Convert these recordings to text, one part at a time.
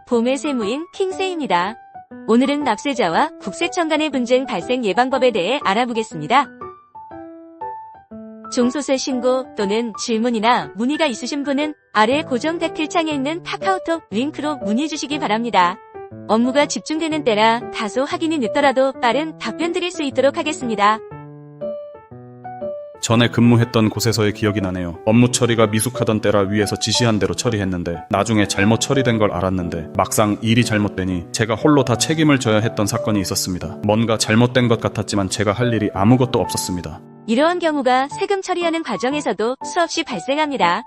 봄의 세무인 킹세입니다. 오늘은 납세자와 국세청 간의 분쟁 발생 예방법에 대해 알아보겠습니다. 종소세 신고 또는 질문이나 문의가 있으신 분은 아래 고정 댓글창에 있는 카카오톡 링크로 문의 주시기 바랍니다. 업무가 집중되는 때라 다소 확인이 늦더라도 빠른 답변 드릴 수 있도록 하겠습니다. 전에 근무했던 곳에서의 기억이 나네요. 업무 처리가 미숙하던 때라 위에서 지시한 대로 처리했는데 나중에 잘못 처리된 걸 알았는데 막상 일이 잘못되니 제가 홀로 다 책임을 져야 했던 사건이 있었습니다. 뭔가 잘못된 것 같았지만 제가 할 일이 아무것도 없었습니다. 이러한 경우가 세금 처리하는 과정에서도 수없이 발생합니다.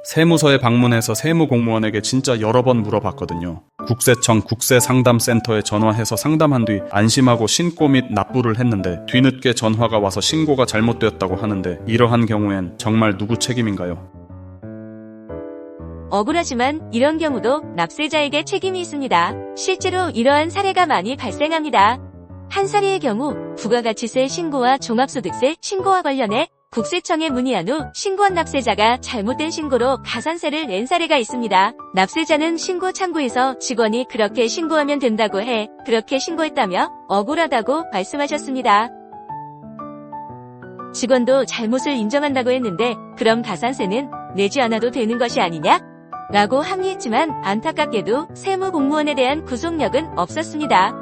세무서에 방문해서 세무공무원에게 진짜 여러 번 물어봤거든요. 국세청 국세상담센터에 전화해서 상담한 뒤 안심하고 신고 및 납부를 했는데 뒤늦게 전화가 와서 신고가 잘못되었다고 하는데 이러한 경우엔 정말 누구 책임인가요? 억울하지만 이런 경우도 납세자에게 책임이 있습니다. 실제로 이러한 사례가 많이 발생합니다. 한 사례의 경우 부가가치세 신고와 종합소득세 신고와 관련해 국세청에 문의한 후 신고한 납세자가 잘못된 신고로 가산세를 낸 사례가 있습니다. 납세자는 신고 창구에서 직원이 그렇게 신고하면 된다고 해 그렇게 신고했다며 억울하다고 말씀하셨습니다. 직원도 잘못을 인정한다고 했는데 그럼 가산세는 내지 않아도 되는 것이 아니냐? 라고 항의했지만 안타깝게도 세무공무원에 대한 구속력은 없었습니다.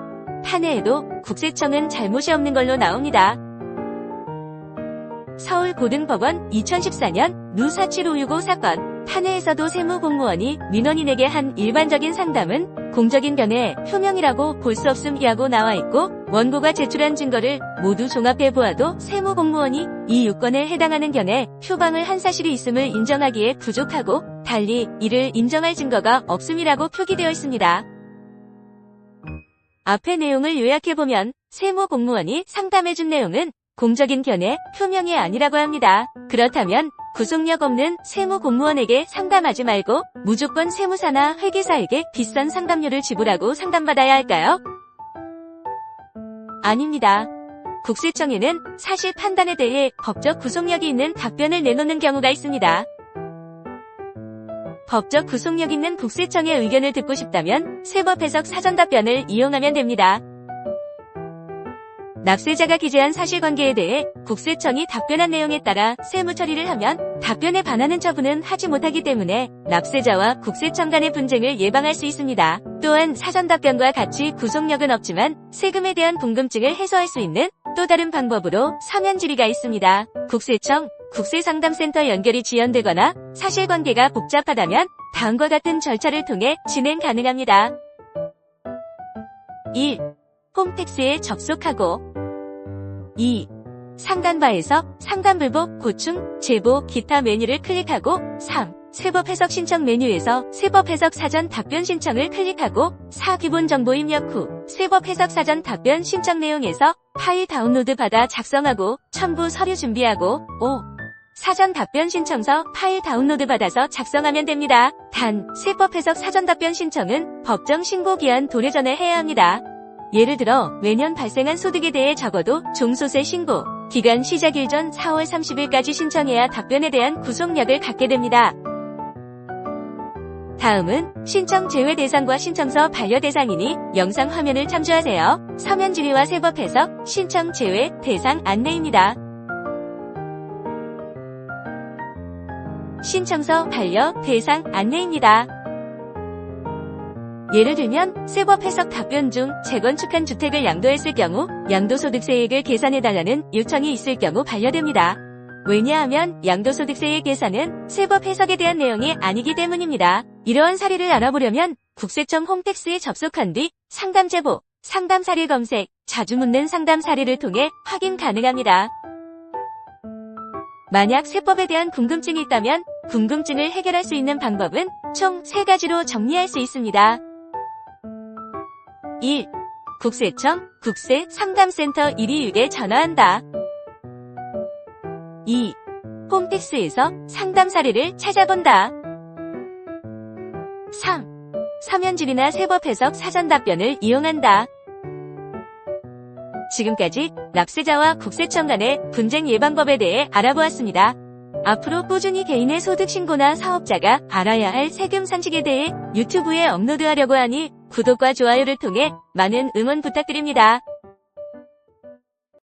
판회에도 국세청은 잘못이 없는 걸로 나옵니다. 서울고등법원 2014년 누47565 사건 판회에서도 세무공무원이 민원인에게 한 일반적인 상담은 공적인 견해 표명이라고 볼 수 없음이라고 나와있고 원고가 제출한 증거를 모두 종합해 보아도 세무공무원이 이 요건에 해당하는 견해 표방을 한 사실이 있음을 인정하기에 부족하고 달리 이를 인정할 증거가 없음이라고 표기되어 있습니다. 앞의 내용을 요약해보면 세무공무원이 상담해준 내용은 공적인 견해 표명이 아니라고 합니다. 그렇다면 구속력 없는 세무공무원에게 상담하지 말고 무조건 세무사나 회계사에게 비싼 상담료를 지불하고 상담받아야 할까요? 아닙니다. 국세청에는 사실 판단에 대해 법적 구속력이 있는 답변을 내놓는 경우가 있습니다. 법적 구속력 있는 국세청의 의견을 듣고 싶다면 세법해석 사전답변을 이용하면 됩니다. 납세자가 기재한 사실관계에 대해 국세청이 답변한 내용에 따라 세무처리를 하면 답변에 반하는 처분은 하지 못하기 때문에 납세자와 국세청 간의 분쟁을 예방할 수 있습니다. 또한 사전답변과 같이 구속력은 없지만 세금에 대한 궁금증을 해소할 수 있는 또 다른 방법으로 서면 질의가 있습니다. 국세청 국세상담센터 연결이 지연되거나 사실관계가 복잡하다면 다음과 같은 절차를 통해 진행 가능합니다. 1. 홈택스에 접속하고 2. 상단바에서 상담불복, 고충, 제보, 기타 메뉴를 클릭하고 3. 세법 해석 신청 메뉴에서 세법 해석 사전 답변 신청을 클릭하고 4. 기본 정보 입력 후 세법 해석 사전 답변 신청 내용에서 파일 다운로드 받아 작성하고 첨부 서류 준비하고 5. 사전 답변 신청서 파일 다운로드 받아서 작성하면 됩니다. 단, 세법 해석 사전 답변 신청은 법정 신고 기한 도래 전에 해야 합니다. 예를 들어 매년 발생한 소득에 대해 적어도 종소세 신고 기간 시작일 전 4월 30일까지 신청해야 답변에 대한 구속력을 갖게 됩니다. 다음은 신청 제외 대상과 신청서 반려 대상이니 영상 화면을 참조하세요. 서면 질의와 세법 해석, 신청 제외 대상 안내입니다. 신청서 반려 대상 안내입니다. 예를 들면 세법 해석 답변 중 재건축한 주택을 양도했을 경우 양도소득세액을 계산해달라는 요청이 있을 경우 반려됩니다. 왜냐하면 양도소득세의 계산은 세법 해석에 대한 내용이 아니기 때문입니다. 이러한 사례를 알아보려면 국세청 홈택스에 접속한 뒤 상담 제보, 상담 사례 검색, 자주 묻는 상담 사례를 통해 확인 가능합니다. 만약 세법에 대한 궁금증이 있다면 궁금증을 해결할 수 있는 방법은 총 3가지로 정리할 수 있습니다. 1. 국세청 국세상담센터 126에 전화한다. 2. 홈택스에서 상담 사례를 찾아본다. 3. 서면 질의나 세법 해석 사전 답변을 이용한다. 지금까지 납세자와 국세청 간의 분쟁 예방법에 대해 알아보았습니다. 앞으로 꾸준히 개인의 소득 신고나 사업자가 알아야 할 세금 상식에 대해 유튜브에 업로드하려고 하니 구독과 좋아요를 통해 많은 응원 부탁드립니다.